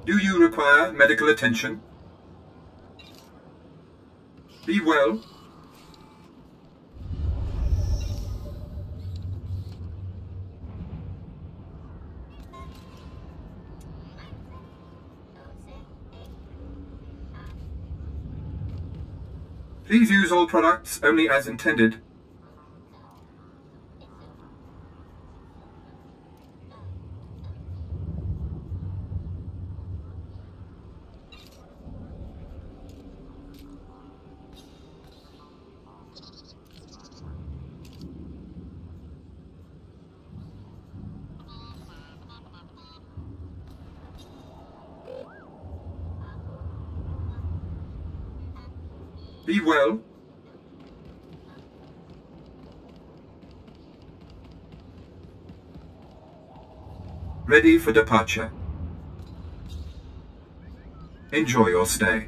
Do you require medical attention? Be well. Please use all products only as intended. Be well. Ready for departure. Enjoy your stay.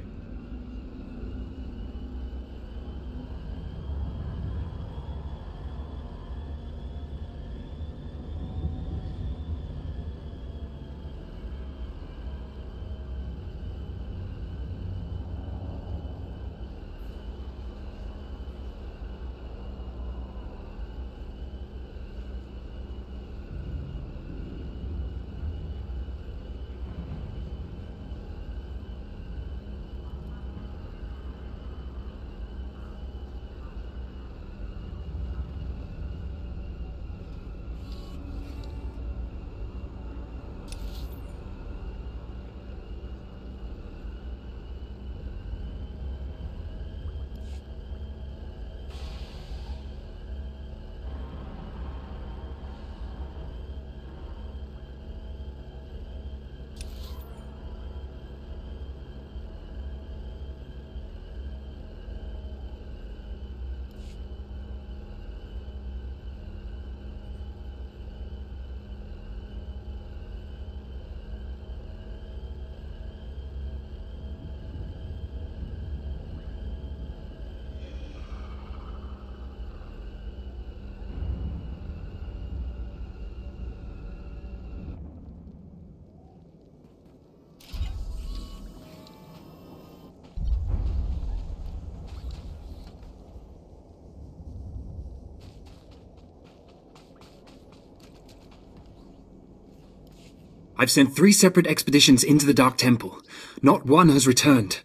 I've sent 3 separate expeditions into the Dark Temple. Not one has returned.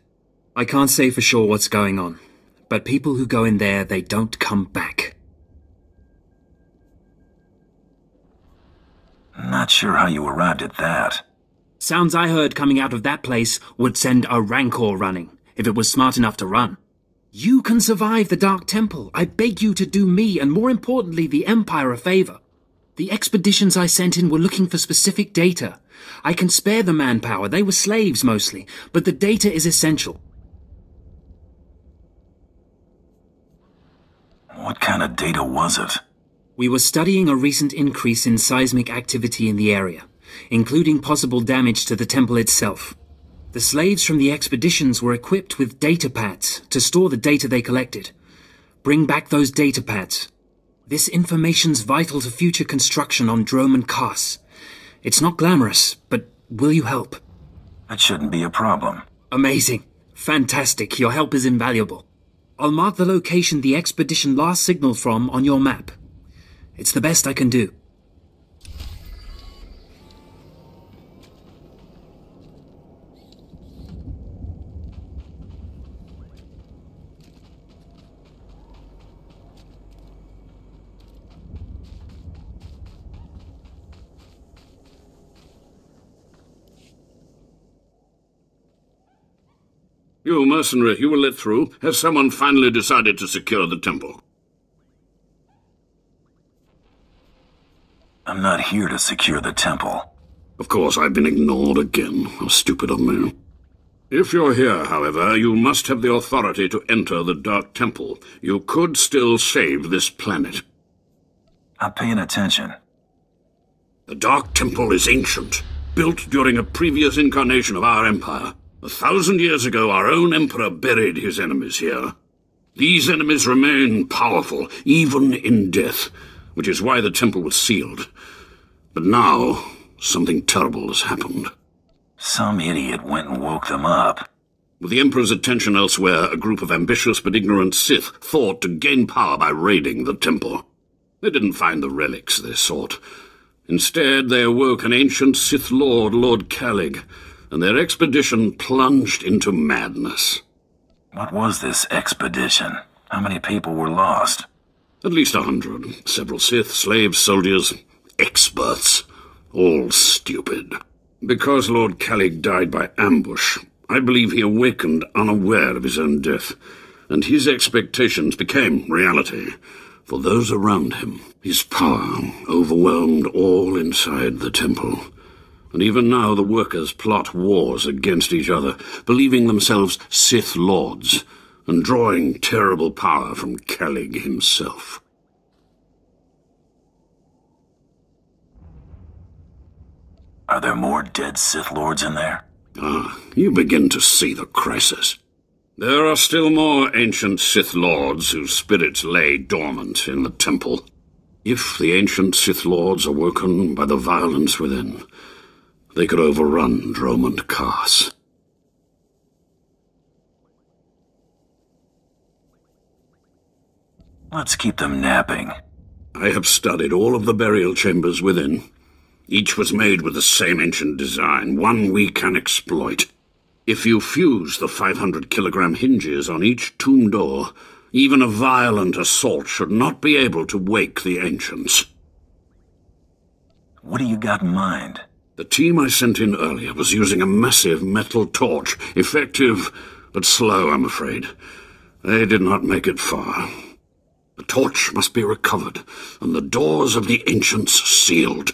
I can't say for sure what's going on, but people who go in there, they don't come back. Not sure how you arrived at that. Sounds I heard coming out of that place would send a Rancor running, if it was smart enough to run. You can survive the Dark Temple. I beg you to do me, and more importantly, the Empire a favor. The expeditions I sent in were looking for specific data. I can spare the manpower, they were slaves mostly, but the data is essential. What kind of data was it? We were studying a recent increase in seismic activity in the area, including possible damage to the temple itself. The slaves from the expeditions were equipped with data pads to store the data they collected. Bring back those data pads. This information's vital to future construction on Drome and Kars. It's not glamorous, but will you help? That shouldn't be a problem. Amazing. Fantastic. Your help is invaluable. I'll mark the location the expedition last signaled from on your map. It's the best I can do. You mercenary, you were let through. Has someone finally decided to secure the temple? I'm not here to secure the temple. Of course, I've been ignored again. How stupid of me. If you're here, however, you must have the authority to enter the Dark Temple. You could still save this planet. I'm paying attention. The Dark Temple is ancient, built during a previous incarnation of our empire. 1,000 years ago, our own emperor buried his enemies here. These enemies remain powerful, even in death, which is why the temple was sealed. But now, something terrible has happened. Some idiot went and woke them up. With the Emperor's attention elsewhere, a group of ambitious but ignorant Sith thought to gain power by raiding the temple. They didn't find the relics they sought. Instead, they awoke an ancient Sith Lord, Lord Calig, and their expedition plunged into madness. What was this expedition? How many people were lost? At least 100. Several Sith, slaves, soldiers, experts. All stupid. Because Lord Calig died by ambush, I believe he awakened unaware of his own death, and his expectations became reality. For those around him, his power overwhelmed all inside the temple. And even now the workers plot wars against each other, believing themselves Sith Lords, and drawing terrible power from Calig himself. Are there more dead Sith Lords in there? Ah, you begin to see the crisis. There are still more ancient Sith Lords whose spirits lay dormant in the temple. If the ancient Sith Lords are woken by the violence within, they could overrun Dromund Kaas. Let's keep them napping. I have studied all of the burial chambers within. Each was made with the same ancient design, one we can exploit. If you fuse the 500-kilogram hinges on each tomb door, even a violent assault should not be able to wake the ancients. What do you got in mind? The team I sent in earlier was using a massive metal torch, effective but slow, I'm afraid. They did not make it far. The torch must be recovered, and the doors of the ancients sealed.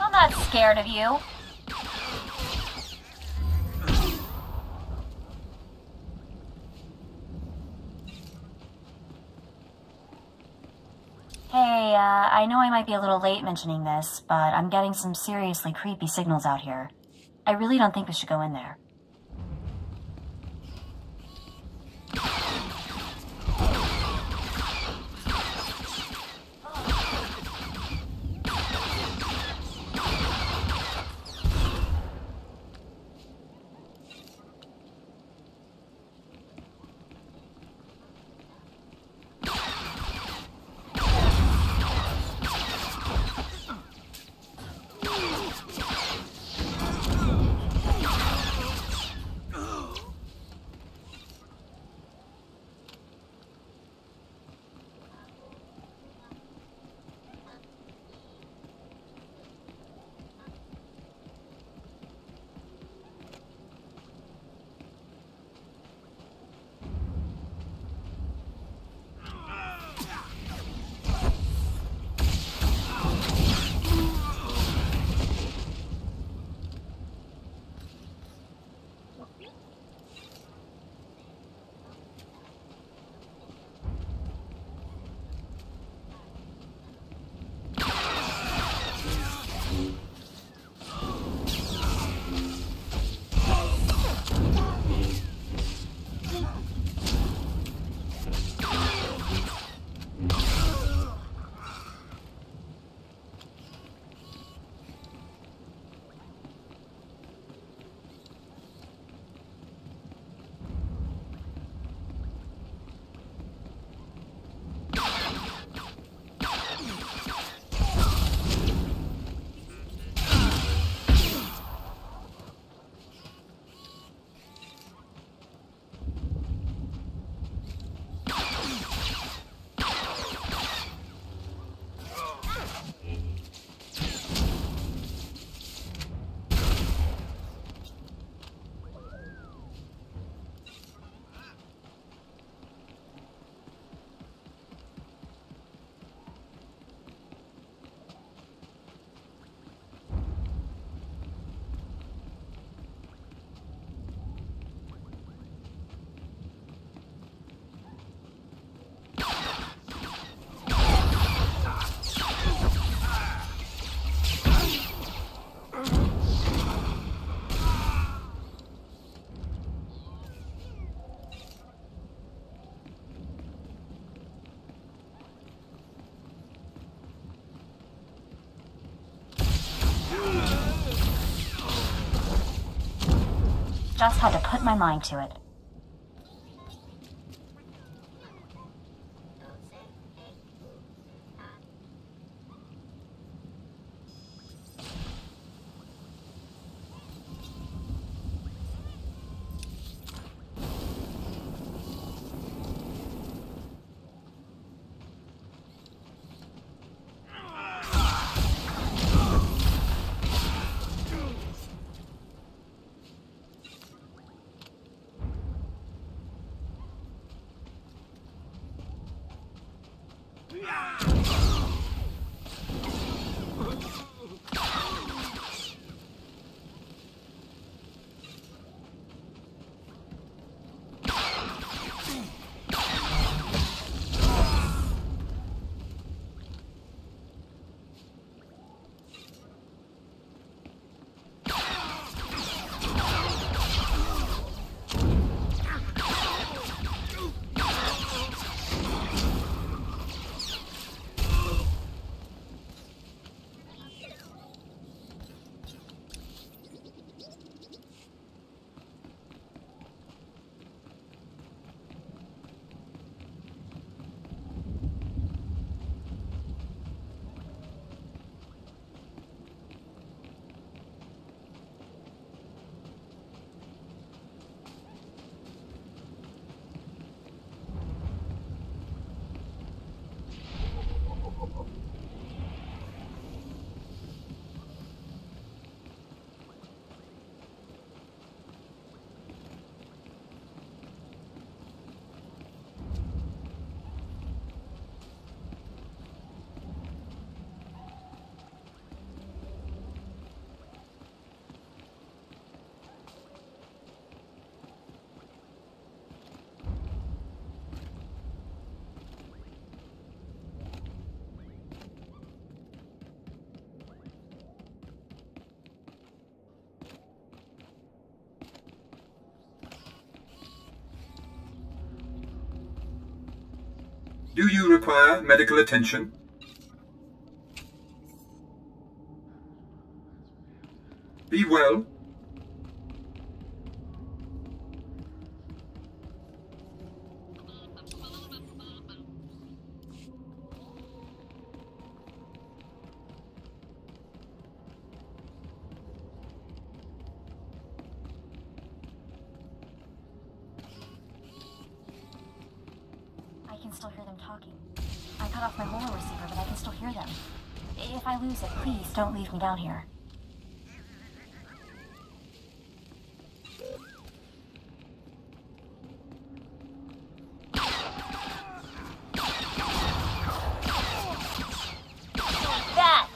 I'm not scared of you. Hey, I know I might be a little late mentioning this, but I'm getting some seriously creepy signals out here. I really don't think we should go in there. Just had to put my mind to it. Do you require medical attention? Be well. I can still hear them talking. I cut off my molar receiver, but I can still hear them. If I lose it, please don't leave me down here. That!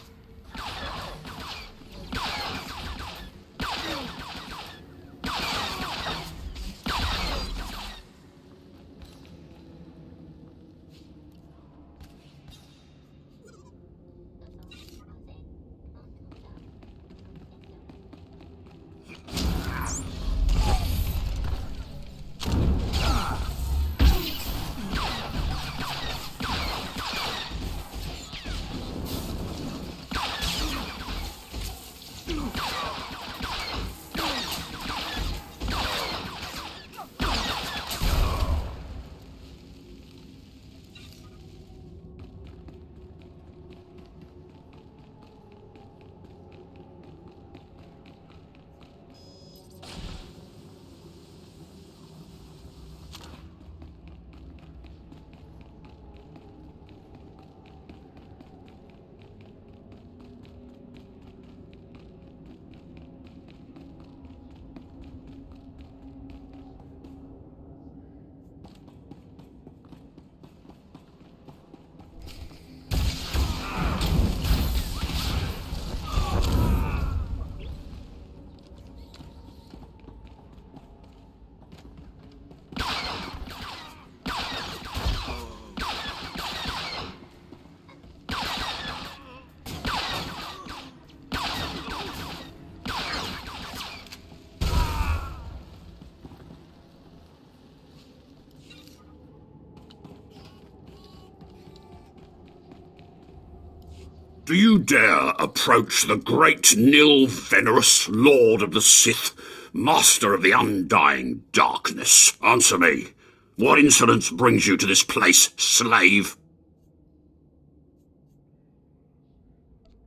Do you dare approach the great Nil Venerus, Lord of the Sith, master of the undying darkness, answer me. What insolence brings you to this place, slave?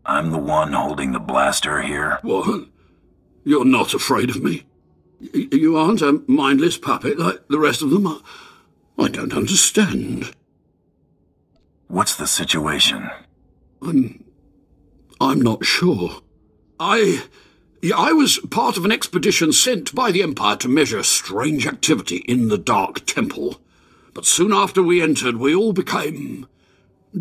I'm the one holding the blaster here. What? You're not afraid of me? You aren't a mindless puppet like the rest of them? I don't understand. What's the situation? I'm not sure. I was part of an expedition sent by the Empire to measure strange activity in the Dark Temple. But soon after we entered, we all became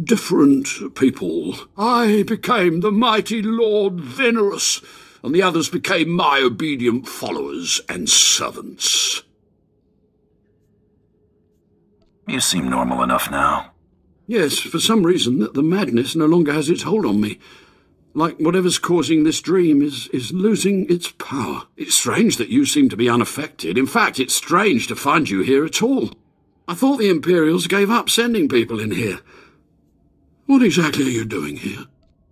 different people. I became the mighty Lord Venerus, and the others became my obedient followers and servants. You seem normal enough now. Yes, for some reason the madness no longer has its hold on me. Like whatever's causing this dream is losing its power. It's strange that you seem to be unaffected. In fact, it's strange to find you here at all. I thought the Imperials gave up sending people in here. What exactly are you doing here?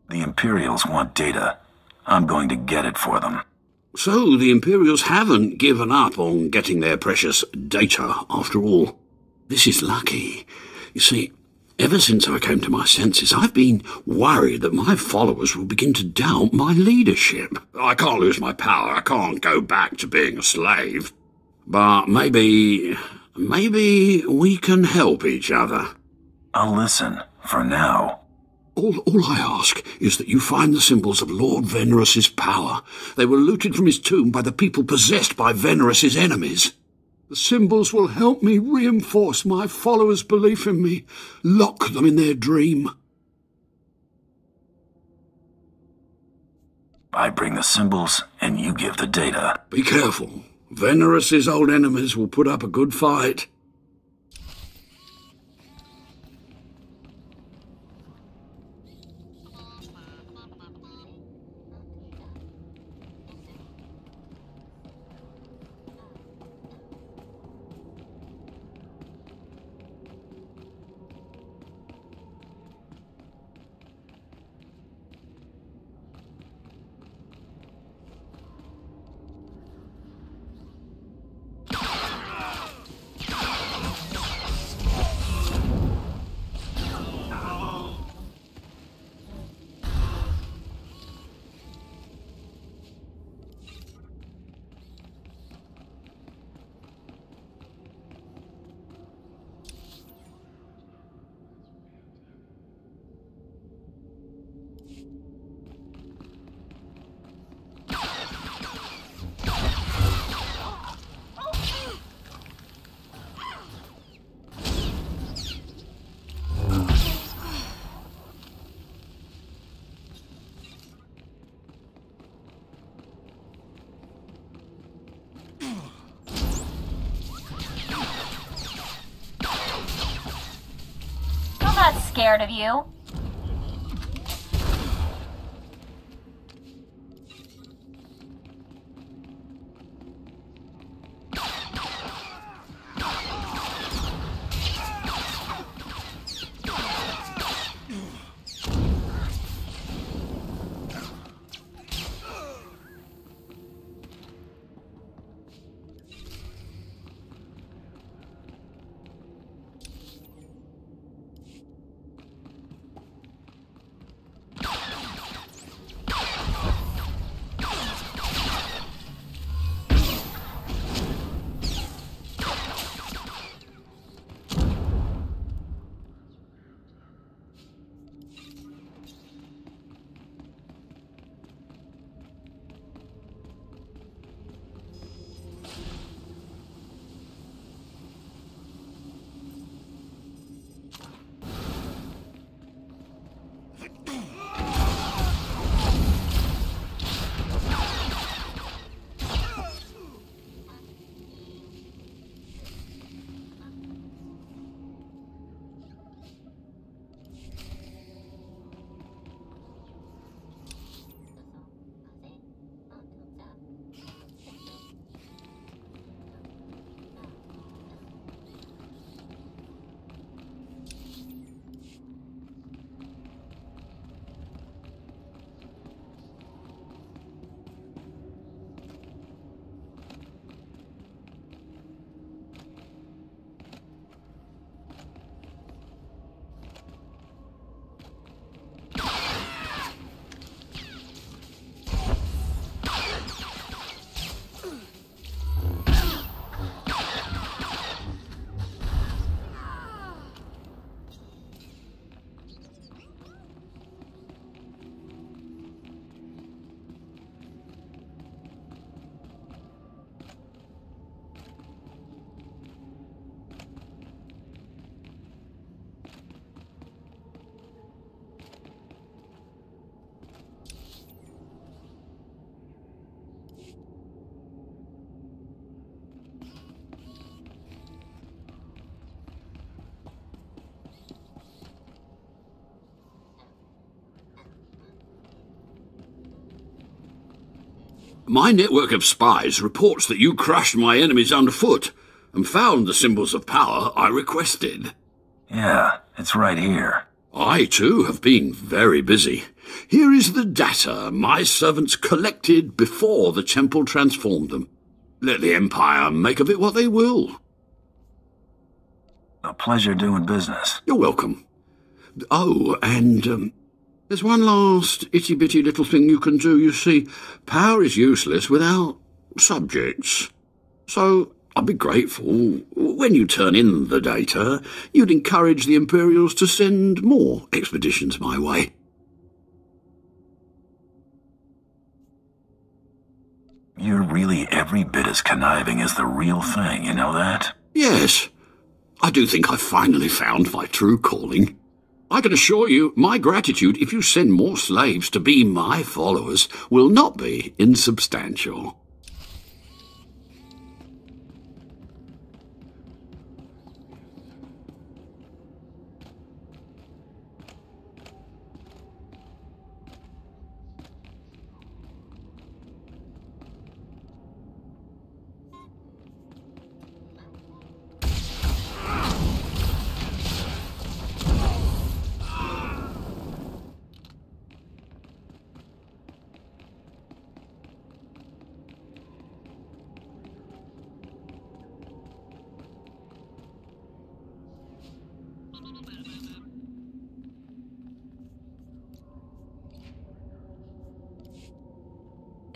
The Imperials want data. I'm going to get it for them. So the Imperials haven't given up on getting their precious data, after all. This is lucky. You see, ever since I came to my senses, I've been worried that my followers will begin to doubt my leadership. I can't lose my power. I can't go back to being a slave. But maybe we can help each other. I'll listen, for now. All I ask is that you find the symbols of Lord Venerus's power. They were looted from his tomb by the people possessed by Venerus's enemies. The symbols will help me reinforce my followers' belief in me, lock them in their dream. I bring the symbols, and you give the data. Be careful. Venerus's old enemies will put up a good fight. I'm not scared of you. My network of spies reports that you crushed my enemies underfoot and found the symbols of power I requested. Yeah, it's right here. I, too, have been very busy. Here is the data my servants collected before the temple transformed them. Let the Empire make of it what they will. A pleasure doing business. You're welcome. Oh, and, there's one last itty-bitty little thing you can do. You see, power is useless without subjects. So I'd be grateful when you turn in the data, you'd encourage the Imperials to send more expeditions my way. You're really every bit as conniving as the real thing, you know that? Yes, I do think I've finally found my true calling. I can assure you, my gratitude if you send more slaves to be my followers will not be insubstantial.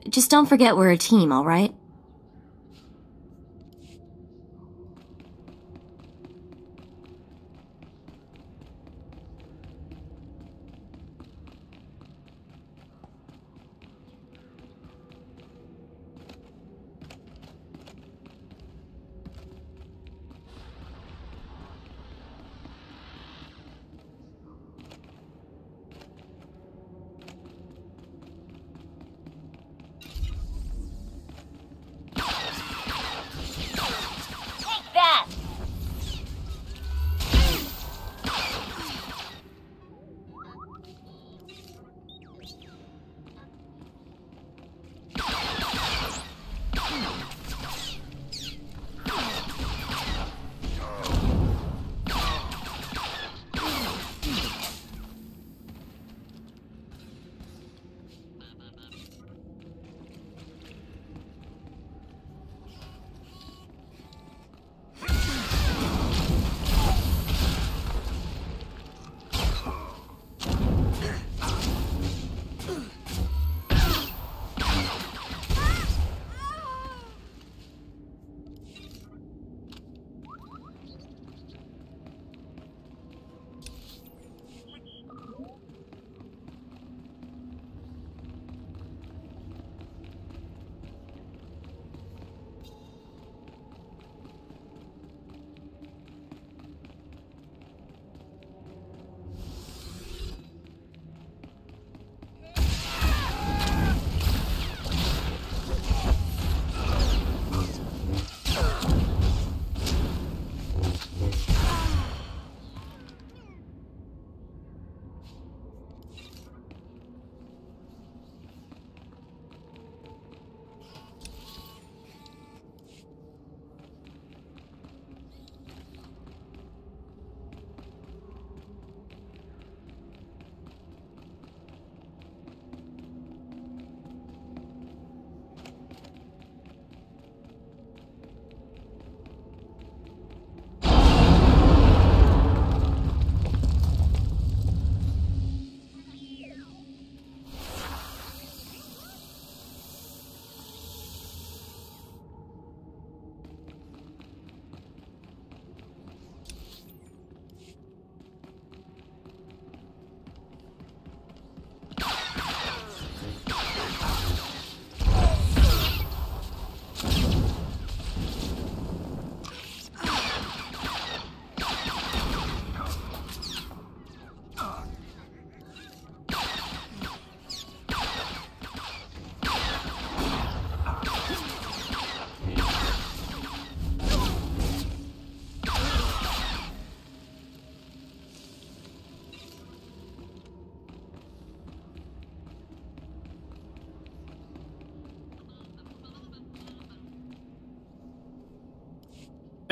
Just don't forget we're a team, alright?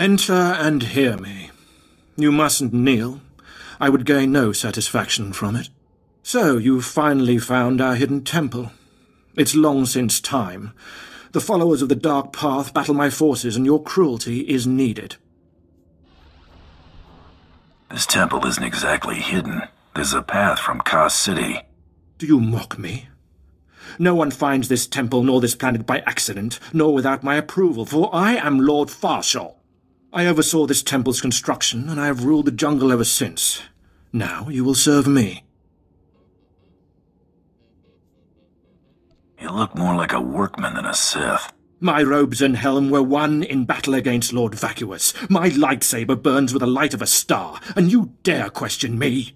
Enter and hear me. You mustn't kneel. I would gain no satisfaction from it. So, you've finally found our hidden temple. It's long since time. The followers of the Dark Path battle my forces, and your cruelty is needed. This temple isn't exactly hidden. There's a path from Ka City. Do you mock me? No one finds this temple nor this planet by accident, nor without my approval, for I am Lord Farshal. I oversaw this temple's construction, and I have ruled the jungle ever since. Now you will serve me. You look more like a workman than a Sith. My robes and helm were won in battle against Lord Vacuous. My lightsaber burns with the light of a star, and you dare question me?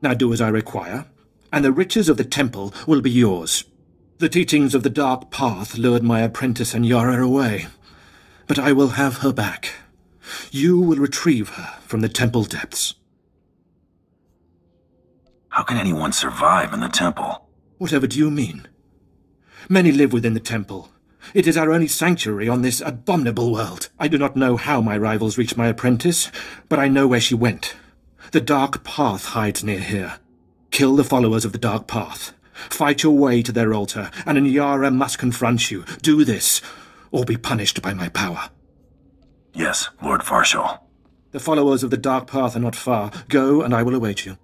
Now do as I require, and the riches of the temple will be yours. The teachings of the Dark Path lured my apprentice Anyara away, but I will have her back. You will retrieve her from the temple depths. How can anyone survive in the temple? Whatever do you mean? Many live within the temple. It is our only sanctuary on this abominable world. I do not know how my rivals reached my apprentice, but I know where she went. The Dark Path hides near here. Kill the followers of the Dark Path. Fight your way to their altar, and Anyara must confront you. Do this, or be punished by my power. Yes, Lord Farshal. The followers of the Dark Path are not far. Go, and I will await you.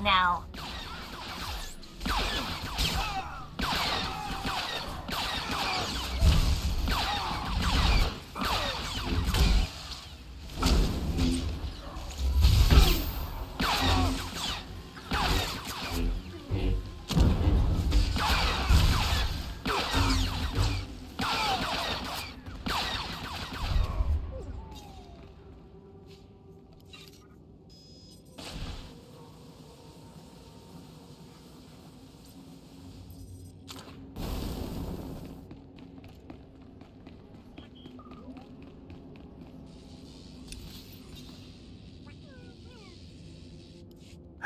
Now.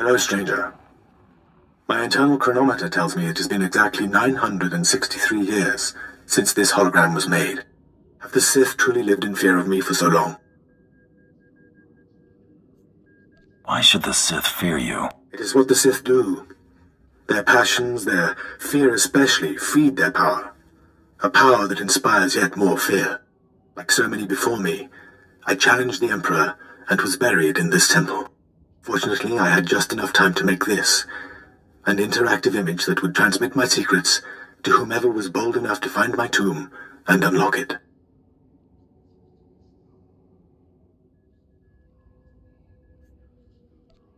Hello, stranger. My internal chronometer tells me it has been exactly 963 years since this hologram was made. Have the Sith truly lived in fear of me for so long? Why should the Sith fear you? It is what the Sith do. Their passions, their fear especially, feed their power. A power that inspires yet more fear. Like so many before me, I challenged the Emperor and was buried in this temple. Fortunately, I had just enough time to make this, an interactive image that would transmit my secrets to whomever was bold enough to find my tomb and unlock it.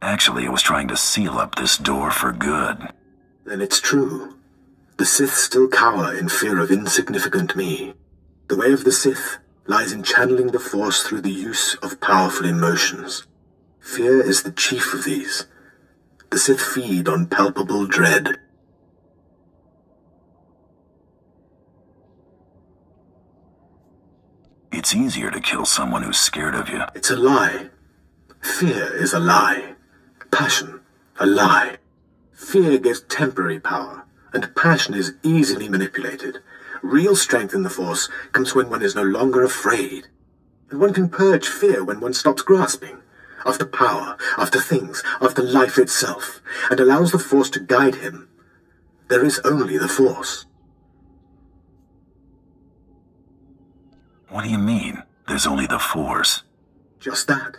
Actually, I was trying to seal up this door for good. Then it's true. The Sith still cower in fear of insignificant me. The way of the Sith lies in channeling the Force through the use of powerful emotions. Fear is the chief of these. The Sith feed on palpable dread. It's easier to kill someone who's scared of you. It's a lie. Fear is a lie. Passion, a lie. Fear gives temporary power, and passion is easily manipulated. Real strength in the Force comes when one is no longer afraid. And one can purge fear when one stops grasping after power, after things, after life itself, and allows the Force to guide him. There is only the Force. What do you mean, there's only the Force? Just that.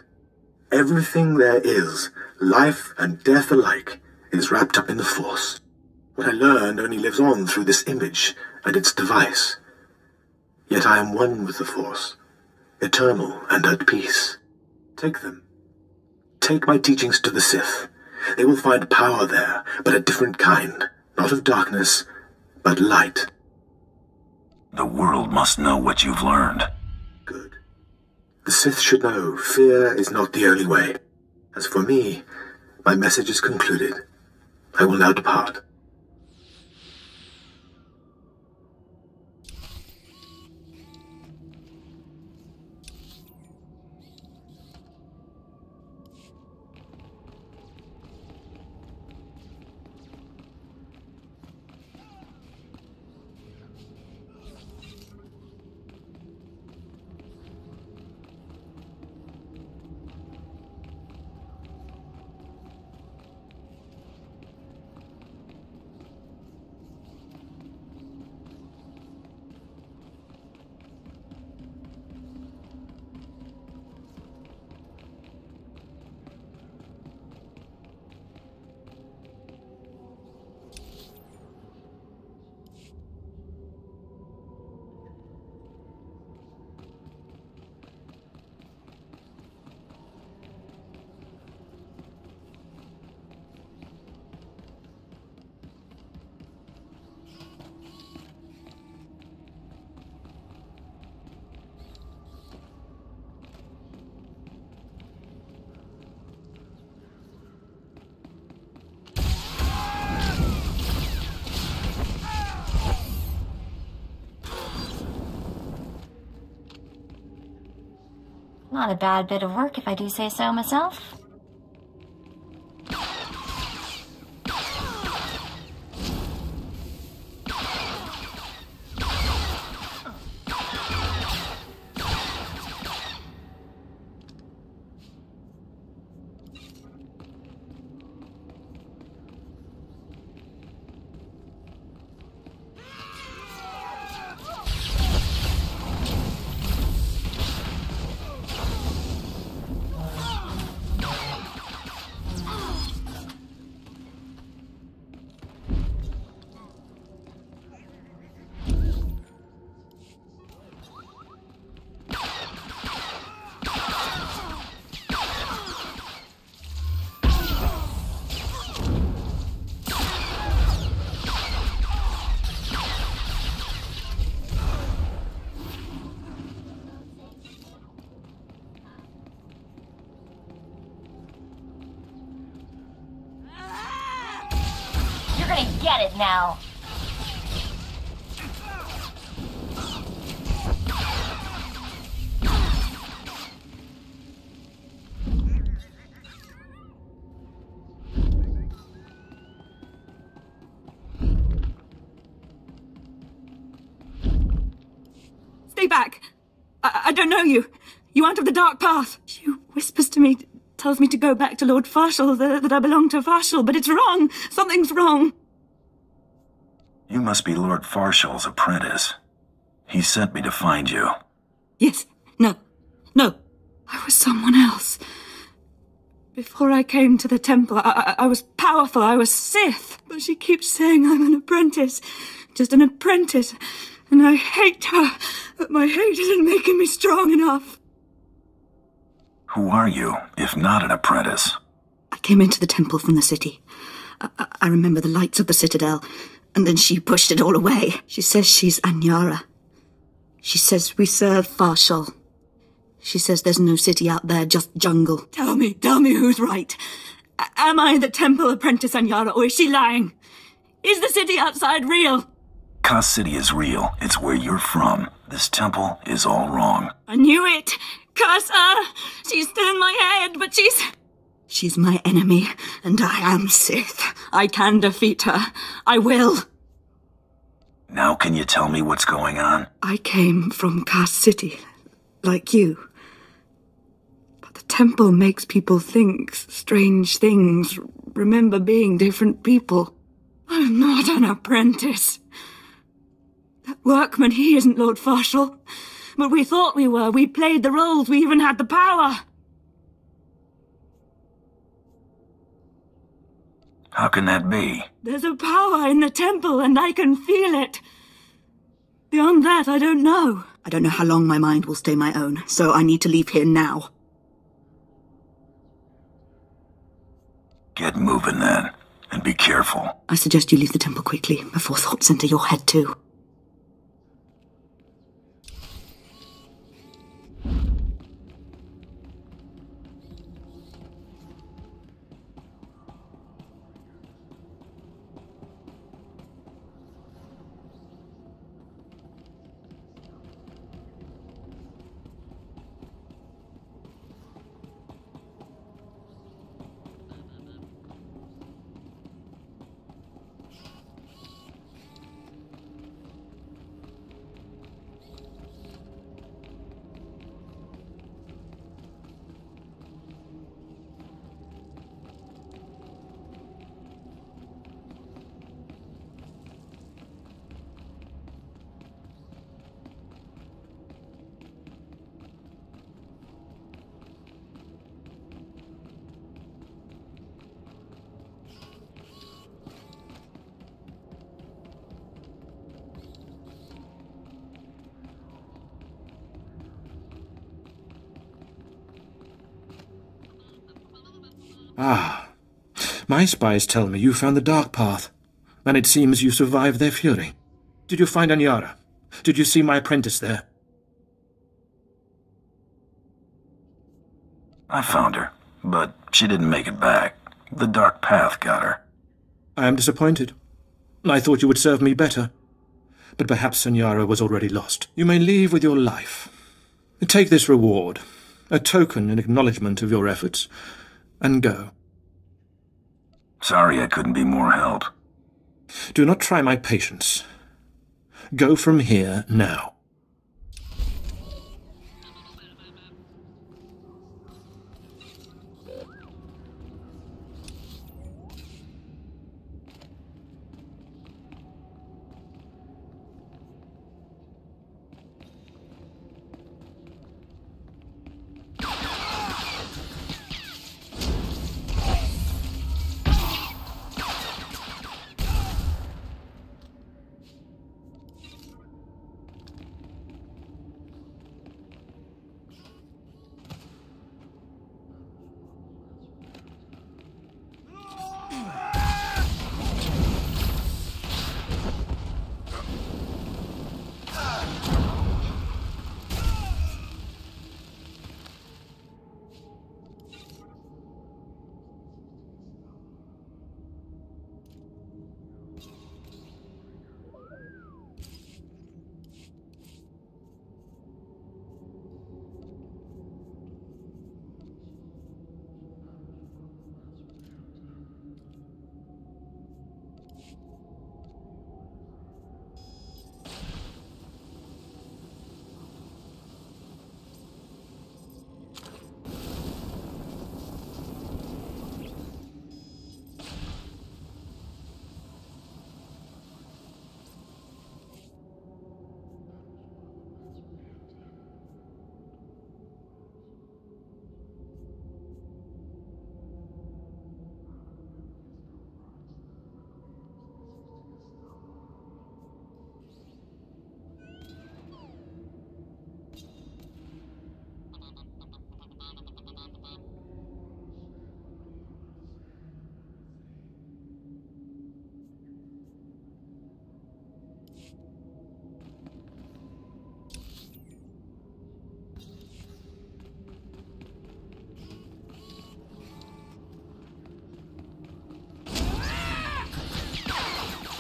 Everything there is, life and death alike, is wrapped up in the Force. What I learned only lives on through this image and its device. Yet I am one with the Force, eternal and at peace. Take them. Take my teachings to the Sith. They will find power there, but a different kind. Not of darkness, but light. The world must know what you've learned. Good. The Sith should know fear is not the only way. As for me, my message is concluded. I will now depart. Not a bad bit of work if I do say so myself. You're gonna get it now. Stay back. I don't know you. You aren't of the Dark Path. She whispers to me, tells me to go back to Lord Farshall, that I belong to Farshall, but it's wrong. Something's wrong. You must be Lord Farshall's apprentice. He sent me to find you. Yes. No. I was someone else. Before I came to the temple, I was powerful. I was Sith. But she keeps saying I'm an apprentice. Just an apprentice. And I hate her. But my hate isn't making me strong enough. Who are you, if not an apprentice? I came into the temple from the city. I remember the lights of the citadel, and then she pushed it all away. She says she's Anyara. She says we serve Farshall. She says there's no city out there, just jungle. Tell me who's right. Am I the temple apprentice Anyara, or is she lying? Is the city outside real? Kas City is real. It's where you're from. This temple is all wrong. I knew it! Kasa! She's still in my head, but she's my enemy, and I am Sith. I can defeat her. I will. Now can you tell me what's going on? I came from Kas City, like you. But the temple makes people think strange things, remember being different people. I'm not an apprentice. That workman, he isn't Lord Farshall. But we thought we were. We played the roles. We even had the power. How can that be? There's a power in the temple, and I can feel it. Beyond that, I don't know. I don't know how long my mind will stay my own, so I need to leave here now. Get moving then, and be careful. I suggest you leave the temple quickly, before thoughts enter your head too. Ah, my spies tell me you found the Dark Path, and it seems you survived their fury. Did you find Anyara? Did you see my apprentice there? I found her, but she didn't make it back. The Dark Path got her. I am disappointed. I thought you would serve me better. But perhaps Anyara was already lost. You may leave with your life. Take this reward, a token in acknowledgement of your efforts, and go. Sorry I couldn't be more help. Do not try my patience. Go from here now.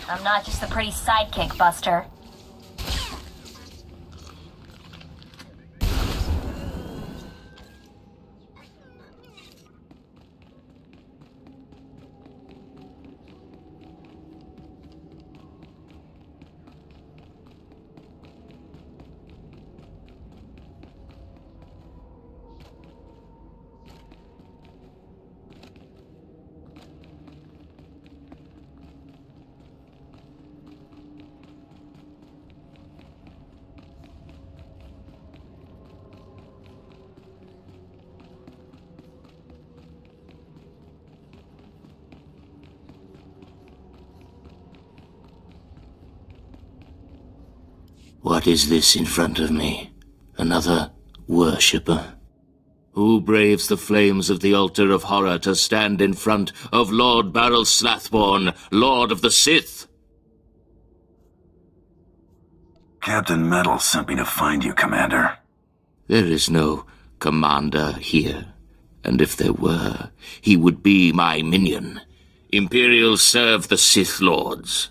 I'm not just the pretty sidekick, Buster. What is this in front of me? Another worshipper? Who braves the flames of the altar of horror to stand in front of Lord Baral Slathborn, Lord of the Sith? Captain Metal sent me to find you, Commander. There is no commander here, and if there were, he would be my minion. Imperials serve the Sith Lords.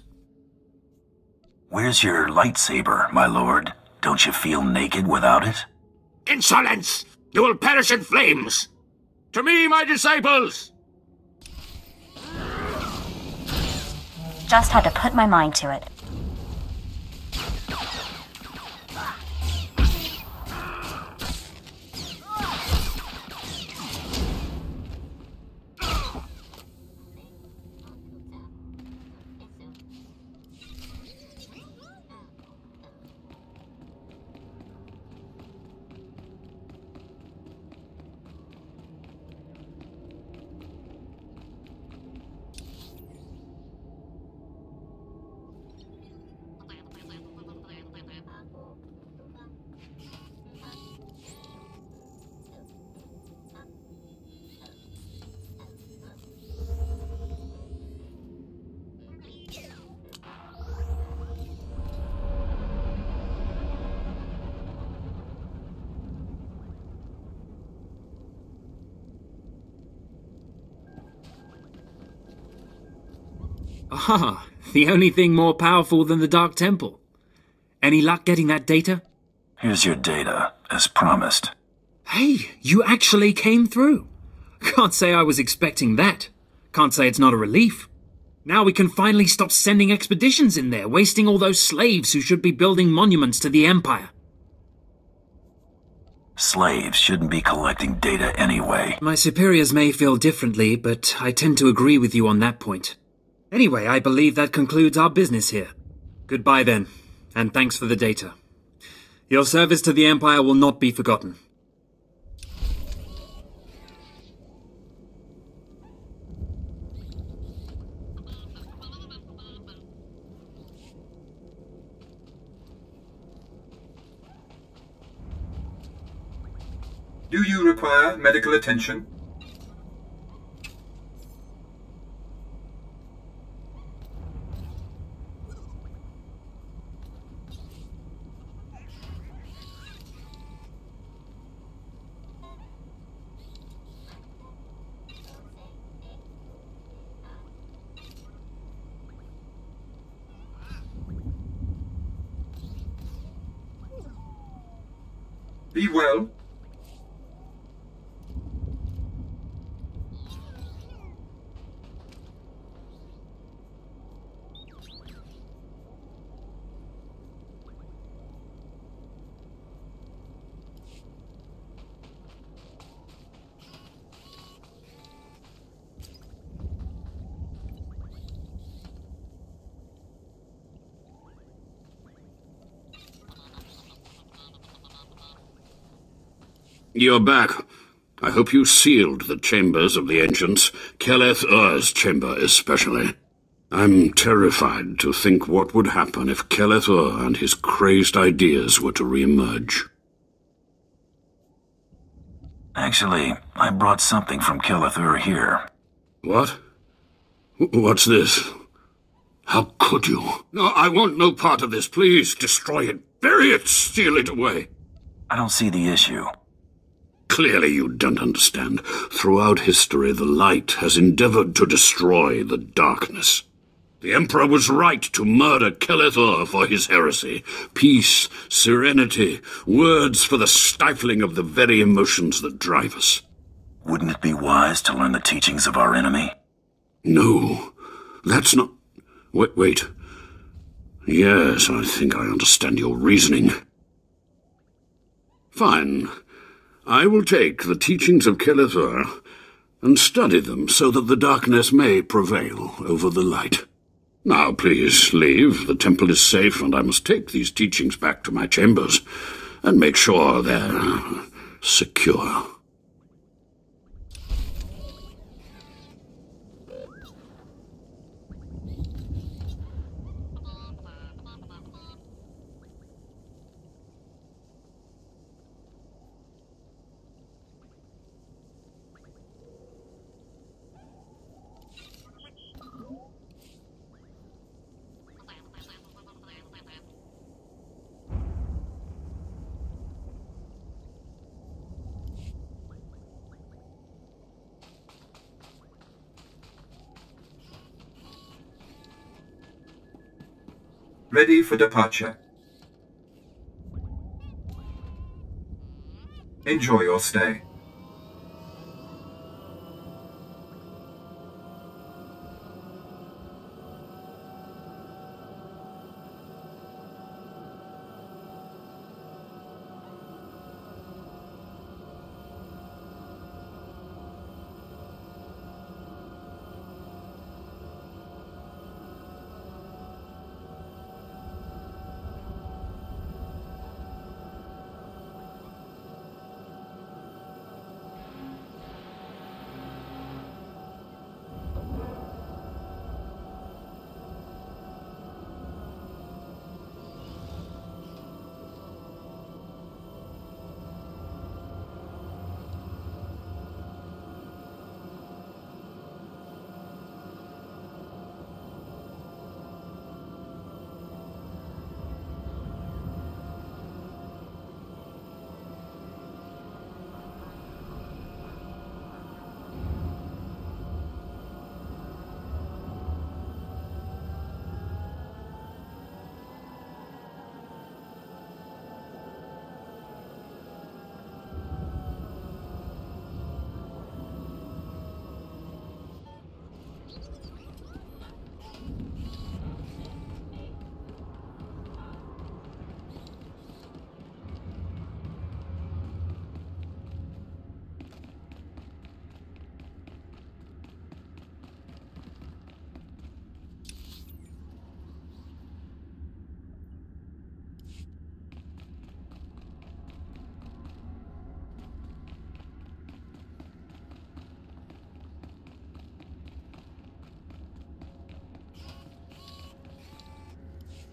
Where's your lightsaber, my lord? Don't you feel naked without it? Insolence! You will perish in flames! To me, my disciples! Just had to put my mind to it. Ah, the only thing more powerful than the Dark Temple. Any luck getting that data? Here's your data, as promised. Hey, you actually came through. Can't say I was expecting that. Can't say it's not a relief. Now we can finally stop sending expeditions in there, wasting all those slaves who should be building monuments to the Empire. Slaves shouldn't be collecting data anyway. My superiors may feel differently, but I tend to agree with you on that point. Anyway, I believe that concludes our business here. Goodbye then, and thanks for the data. Your service to the Empire will not be forgotten. Do you require medical attention? Be well. You're back. I hope you sealed the chambers of the ancients, Keleth Ur's chamber especially. I'm terrified to think what would happen if Keleth Ur and his crazed ideas were to re-emerge. Actually, I brought something from Keleth Ur here. What? What's this? How could you? No, I want no part of this. Please, destroy it. Bury it. Steal it away. I don't see the issue. Clearly you don't understand. Throughout history, the light has endeavored to destroy the darkness. The Emperor was right to murder Keleth Ur for his heresy. Peace, serenity, words for the stifling of the very emotions that drive us. Wouldn't it be wise to learn the teachings of our enemy? No, that's not... Wait. Yes, I think I understand your reasoning. Fine. I will take the teachings of Keleth Ur and study them so that the darkness may prevail over the light. Now, please, leave. The temple is safe, and I must take these teachings back to my chambers and make sure they're secure. Ready for departure. Enjoy your stay.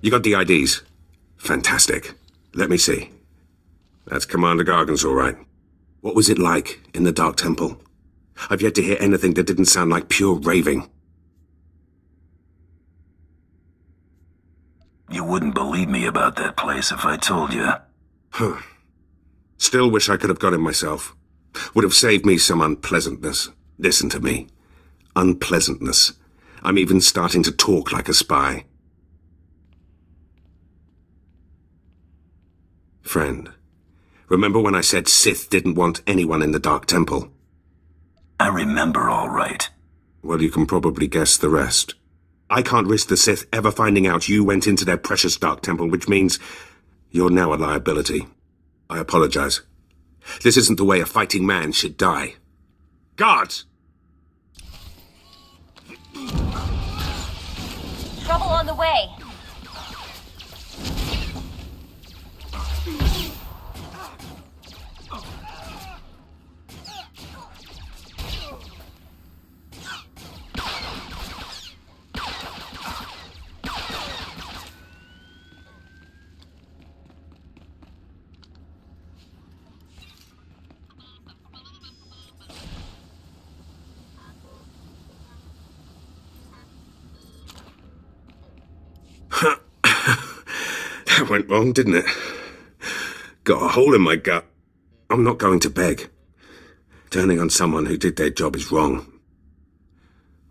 You got the IDs? Fantastic. Let me see. That's Commander Gargan's all right. What was it like in the Dark Temple? I've yet to hear anything that didn't sound like pure raving. You wouldn't believe me about that place if I told you. Huh. Still wish I could have got him myself. Would have saved me some unpleasantness. Listen to me. Unpleasantness. I'm even starting to talk like a spy. Friend, remember when I said Sith didn't want anyone in the Dark Temple? I remember all right. Well, you can probably guess the rest. I can't risk the Sith ever finding out you went into their precious Dark Temple, which means you're now a liability. I apologize. This isn't the way a fighting man should die. Guards! Trouble on the way. That went wrong, didn't it? Got a hole in my gut. I'm not going to beg. Turning on someone who did their job is wrong.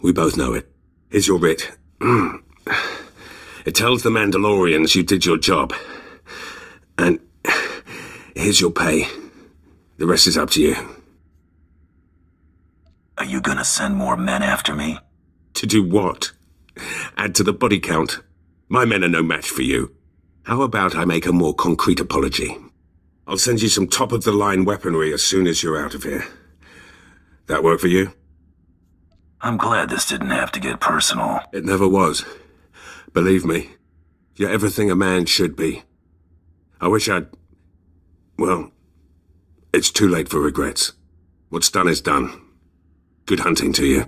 We both know it. Here's your writ. It tells the Mandalorians you did your job. And here's your pay. The rest is up to you. Are you gonna send more men after me? To do what? Add to the body count? My men are no match for you. How about I make a more concrete apology? I'll send you some top-of-the-line weaponry as soon as you're out of here. That work for you? I'm glad this didn't have to get personal. It never was. Believe me, you're everything a man should be. I wish I'd... Well, it's too late for regrets. What's done is done. Good hunting to you.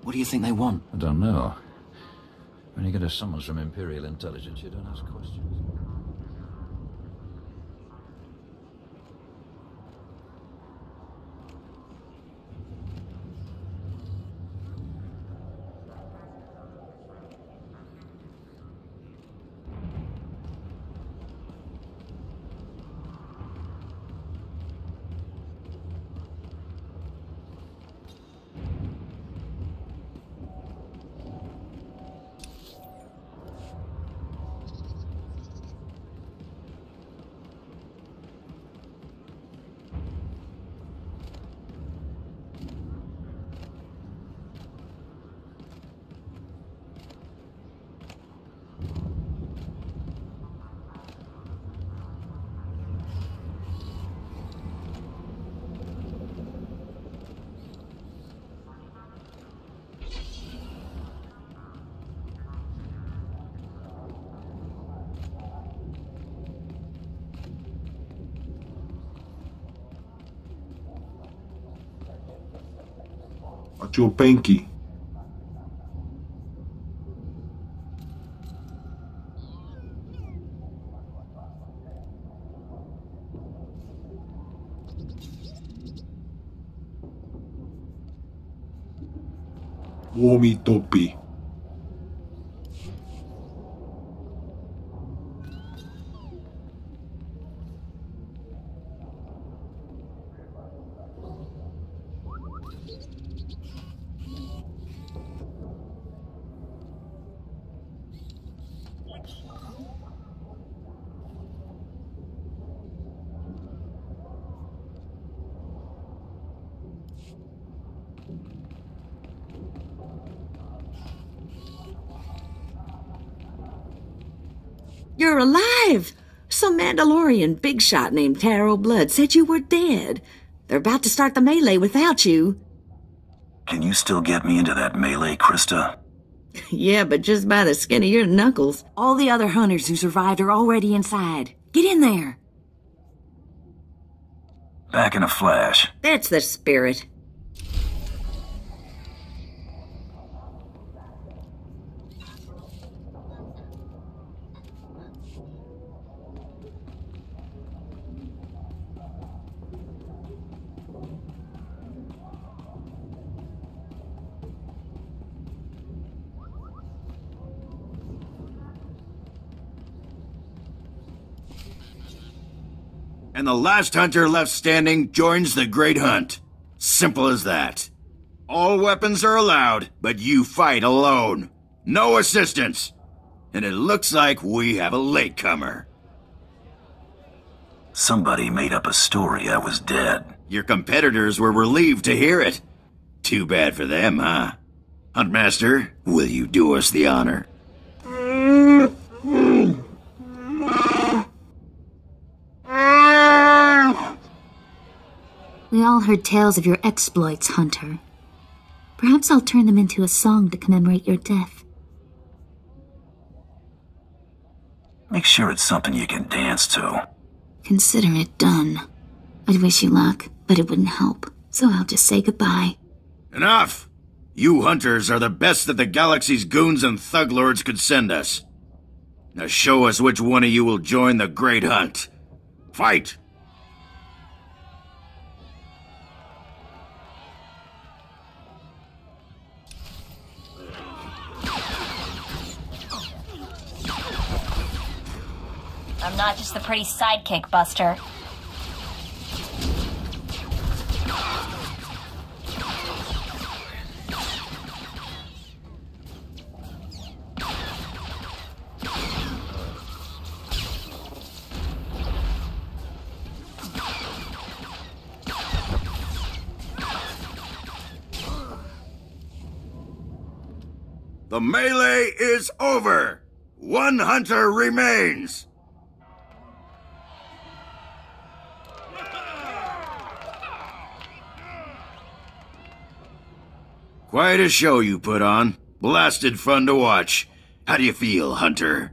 What do you think they want? I don't know. When you get a summons from Imperial Intelligence, you don't ask questions. Your Banky. Warmy Topi. You're alive! Some Mandalorian big shot named Taro Blood said you were dead. They're about to start the melee without you. Can you still get me into that melee, Krista? Yeah, but just by the skin of your knuckles. All the other hunters who survived are already inside. Get in there. Back in a flash. That's the spirit. And the last hunter left standing joins the Great Hunt. Simple as that. All weapons are allowed, but you fight alone. No assistance. And it looks like we have a latecomer. Somebody made up a story I was dead. Your competitors were relieved to hear it. Too bad for them, huh? Huntmaster, will you do us the honor? We all heard tales of your exploits, Hunter. Perhaps I'll turn them into a song to commemorate your death. Make sure it's something you can dance to. Consider it done. I'd wish you luck, but it wouldn't help, so I'll just say goodbye. Enough! You hunters are the best that the galaxy's goons and thug lords could send us. Now show us which one of you will join the Great Hunt. Fight! I'm not just the pretty sidekick, Buster. The melee is over! One hunter remains! Quite a show you put on. Blasted fun to watch. How do you feel, Hunter?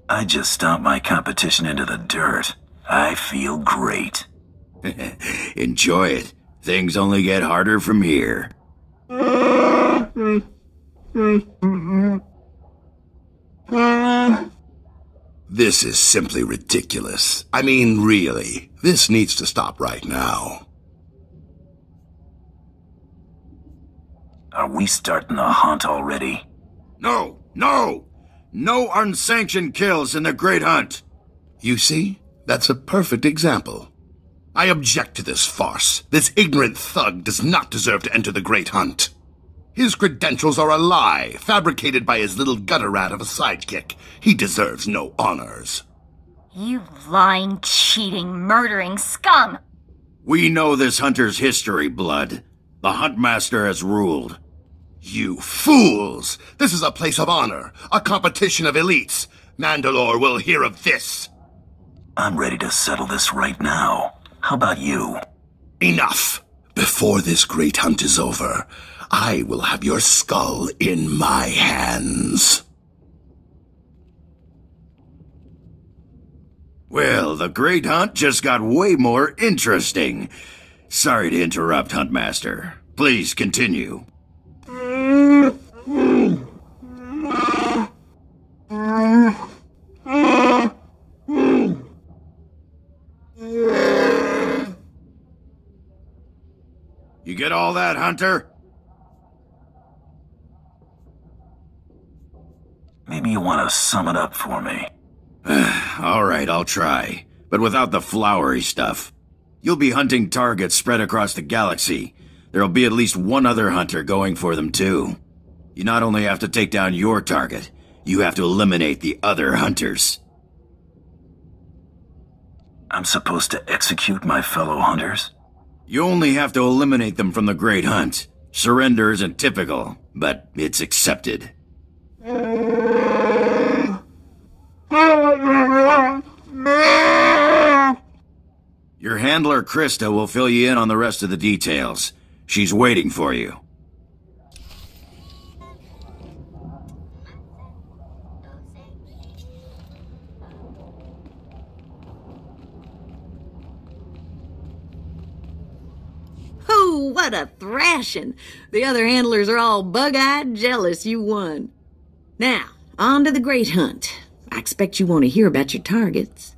I just stomped my competition into the dirt. I feel great. Enjoy it. Things only get harder from here. This is simply ridiculous. I mean, really. This needs to stop right now. Are we starting the hunt already? No! No! No unsanctioned kills in the Great Hunt! You see? That's a perfect example. I object to this farce. This ignorant thug does not deserve to enter the Great Hunt. His credentials are a lie, fabricated by his little gutter rat of a sidekick. He deserves no honors. You lying, cheating, murdering scum! We know this hunter's history, Blood. The Huntmaster has ruled. You fools! This is a place of honor, a competition of elites. Mandalore will hear of this. I'm ready to settle this right now. How about you? Enough! Before this great hunt is over, I will have your skull in my hands. Well, the Great Hunt just got way more interesting. Sorry to interrupt, Huntmaster. Please continue. You get all that, Hunter? Maybe you want to sum it up for me. All right, I'll try. But without the flowery stuff. You'll be hunting targets spread across the galaxy. There'll be at least one other hunter going for them, too. You not only have to take down your target, you have to eliminate the other hunters. I'm supposed to execute my fellow hunters? You only have to eliminate them from the Great Hunt. Surrender isn't typical, but it's accepted. Your handler, Krista, will fill you in on the rest of the details. She's waiting for you. Oh, what a thrashing! The other handlers are all bug-eyed jealous you won. Now, on to the Great Hunt. I expect you want to hear about your targets.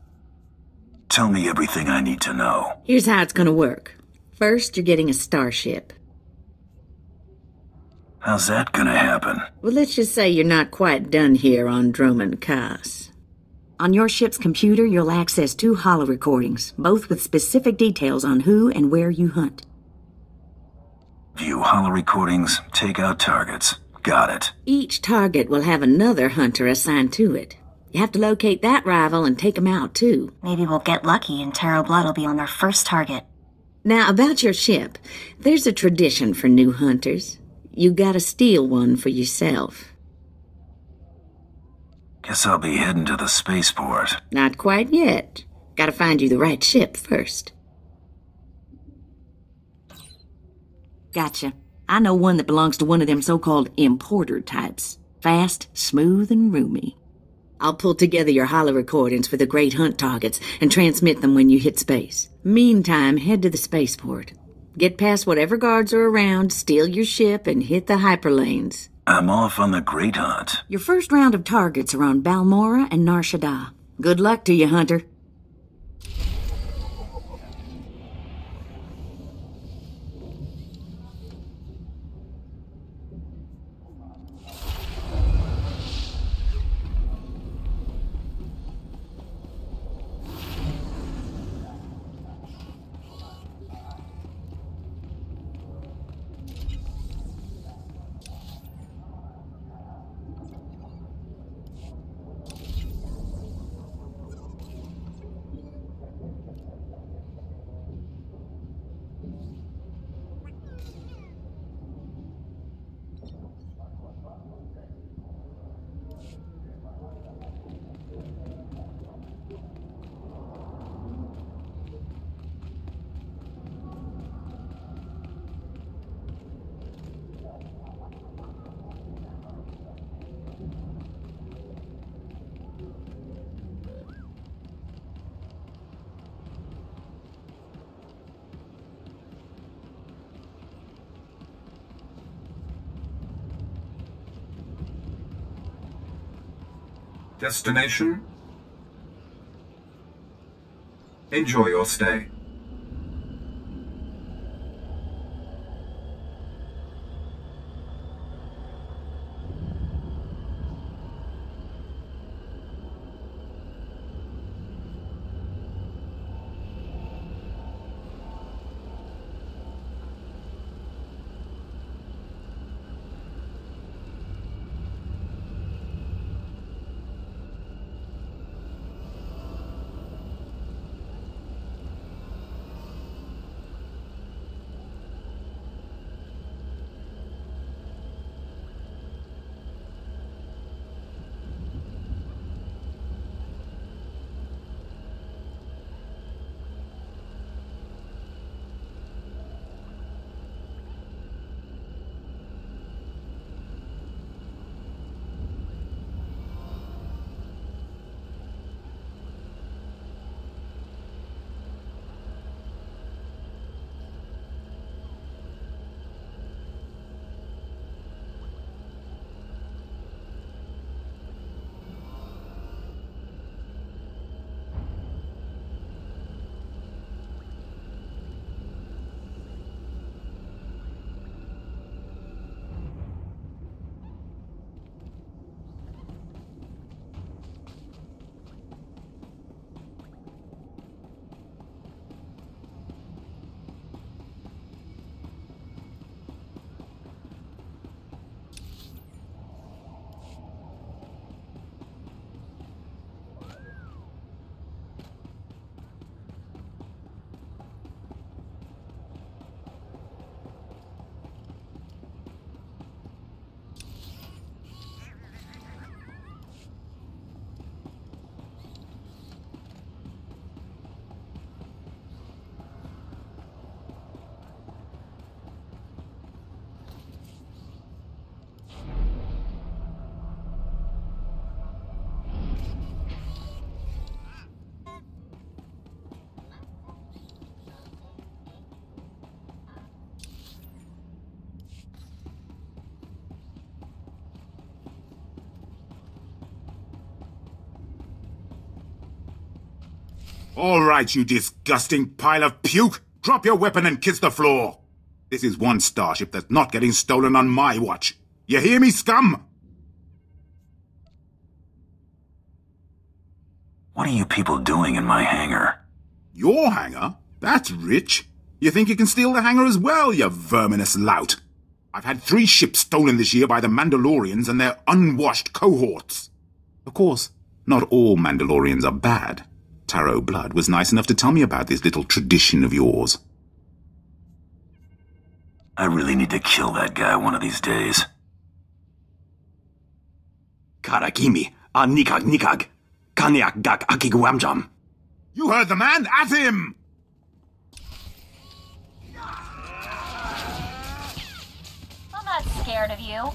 Tell me everything I need to know. Here's how it's gonna work. First, you're getting a starship. How's that gonna happen? Well, let's just say you're not quite done here on Dromund Kaas. On your ship's computer, you'll access 2 holo recordings, both with specific details on who and where you hunt. View holo recordings, take out targets. Got it. Each target will have another hunter assigned to it. You have to locate that rival and take him out, too. Maybe we'll get lucky and Tarot Blood will be on their first target. Now, about your ship, there's a tradition for new hunters. You gotta steal one for yourself. Guess I'll be heading to the spaceport. Not quite yet. Gotta find you the right ship first. Gotcha. I know one that belongs to one of them so-called importer types. Fast, smooth, and roomy. I'll pull together your holo recordings for the Great Hunt targets and transmit them when you hit space. Meantime, head to the spaceport. Get past whatever guards are around, steal your ship, and hit the hyperlanes. I'm off on the Great Hunt. Your first round of targets are on Balmora and Nar Shaddaa. Good luck to you, Hunter. Destination? Enjoy your stay. All right, you disgusting pile of puke! Drop your weapon and kiss the floor! This is one starship that's not getting stolen on my watch. You hear me, scum? What are you people doing in my hangar? Your hangar? That's rich. You think you can steal the hangar as well, you verminous lout? I've had 3 ships stolen this year by the Mandalorians and their unwashed cohorts. Of course, not all Mandalorians are bad. Taro Blood was nice enough to tell me about this little tradition of yours. I really need to kill that guy one of these days. Karakimi, nikag nikag, kanyak gak akiguamjam. You heard the man! At him! I'm not scared of you.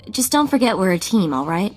Just don't forget we're a team, alright?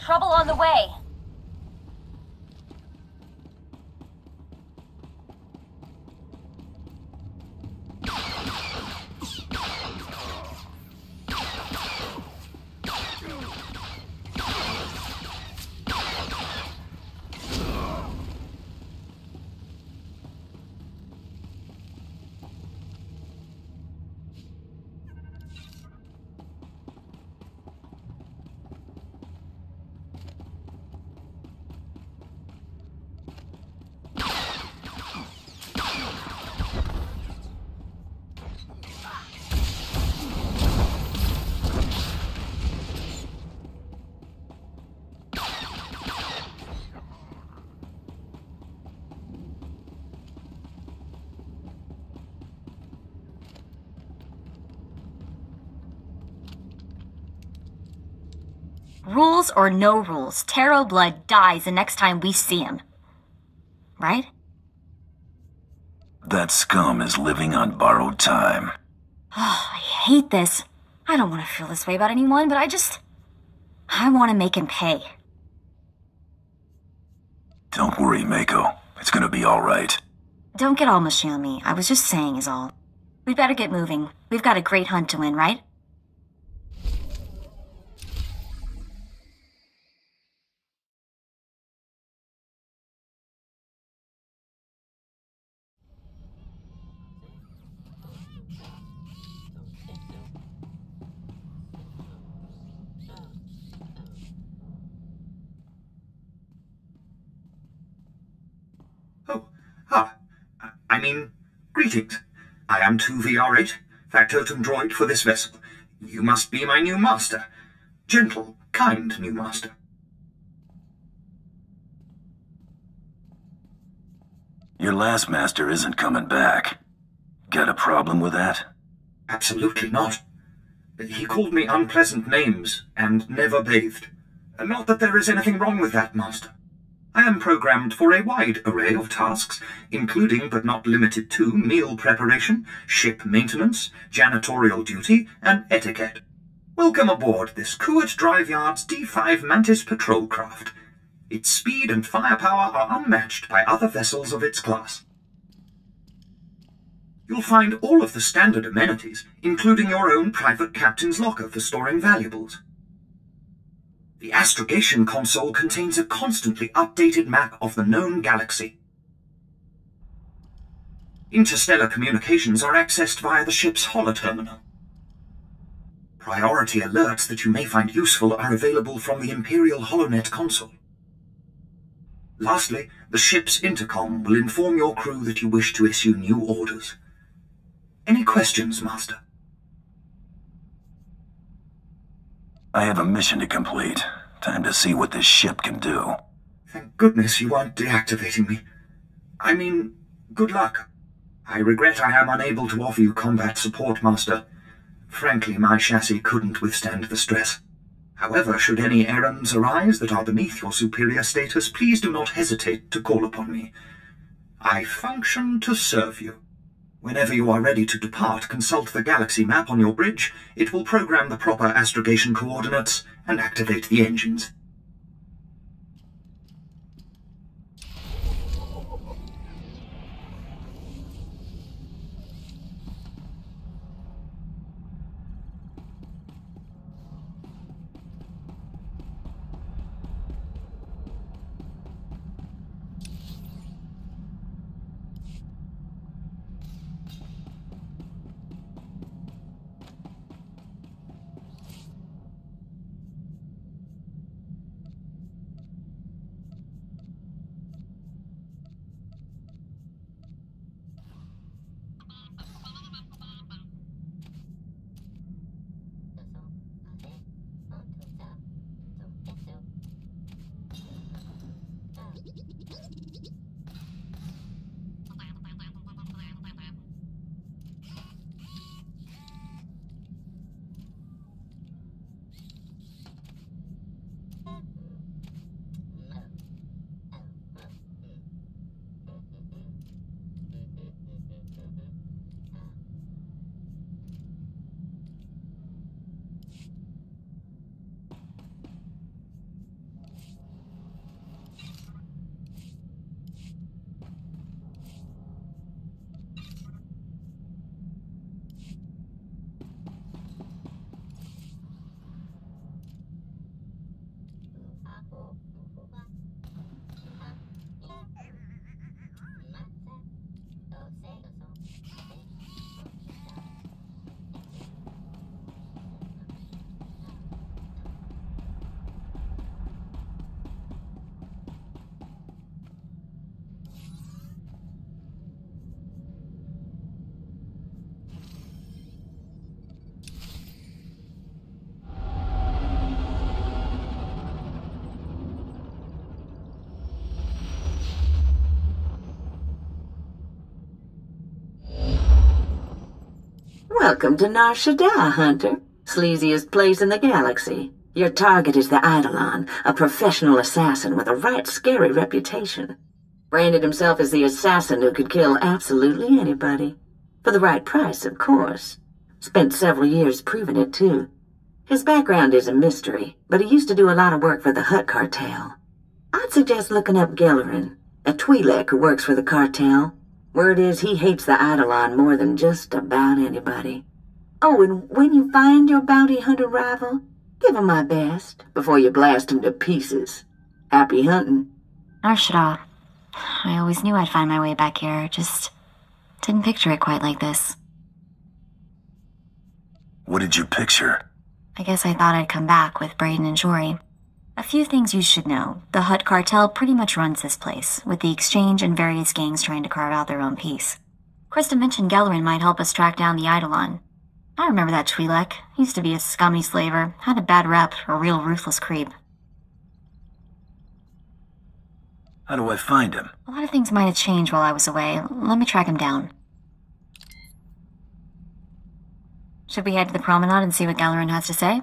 Trouble on the way. Rules or no rules, Taro Blood dies the next time we see him. Right? That scum is living on borrowed time. Oh, I hate this. I don't want to feel this way about anyone, but I want to make him pay. Don't worry, Mako. It's gonna be alright. Don't get all mushy on me. I was just saying is all. We'd better get moving. We've got a great hunt to win, right? Greetings. I am 2VR8, factotum droid for this vessel. You must be my new master. Gentle, kind new master. Your last master isn't coming back. Got a problem with that? Absolutely not. He called me unpleasant names and never bathed. Not that there is anything wrong with that, master. I am programmed for a wide array of tasks, including but not limited to meal preparation, ship maintenance, janitorial duty, and etiquette. Welcome aboard this Kuat Drive Yard's D5 Mantis patrol craft. Its speed and firepower are unmatched by other vessels of its class. You'll find all of the standard amenities, including your own private captain's locker for storing valuables. The astrogation console contains a constantly updated map of the known galaxy. Interstellar communications are accessed via the ship's holoterminal. Priority alerts that you may find useful are available from the Imperial HoloNet console. Lastly, the ship's intercom will inform your crew that you wish to issue new orders. Any questions, Master? I have a mission to complete. Time to see what this ship can do. Thank goodness you aren't deactivating me. I mean, good luck. I regret I am unable to offer you combat support, Master. Frankly, my chassis couldn't withstand the stress. However, should any errands arise that are beneath your superior status, please do not hesitate to call upon me. I function to serve you. Whenever you are ready to depart, consult the galaxy map on your bridge. It will program the proper astrogation coordinates and activate the engines. Welcome to Nar Shaddaa, Hunter. Sleaziest place in the galaxy. Your target is the Eidolon, a professional assassin with a right scary reputation. Branded himself as the assassin who could kill absolutely anybody. For the right price, of course. Spent several years proving it, too. His background is a mystery, but he used to do a lot of work for the Hutt cartel. I'd suggest looking up Gellerin, a Twi'lek who works for the cartel. Word is he hates the Eidolon more than just about anybody. Oh, and when you find your bounty hunter rival, give him my best before you blast him to pieces. Happy hunting. Nar Shaddaa. I always knew I'd find my way back here, just didn't picture it quite like this. What did you picture? I guess I thought I'd come back with Brayden and Jory. A few things you should know. The Hutt cartel pretty much runs this place, with the Exchange and various gangs trying to carve out their own piece. Krista mentioned Gellerin might help us track down the Eidolon. I remember that Twi'lek. Used to be a scummy slaver, had a bad rep, a real ruthless creep. How do I find him? A lot of things might have changed while I was away. Let me track him down. Should we head to the promenade and see what Gellerin has to say?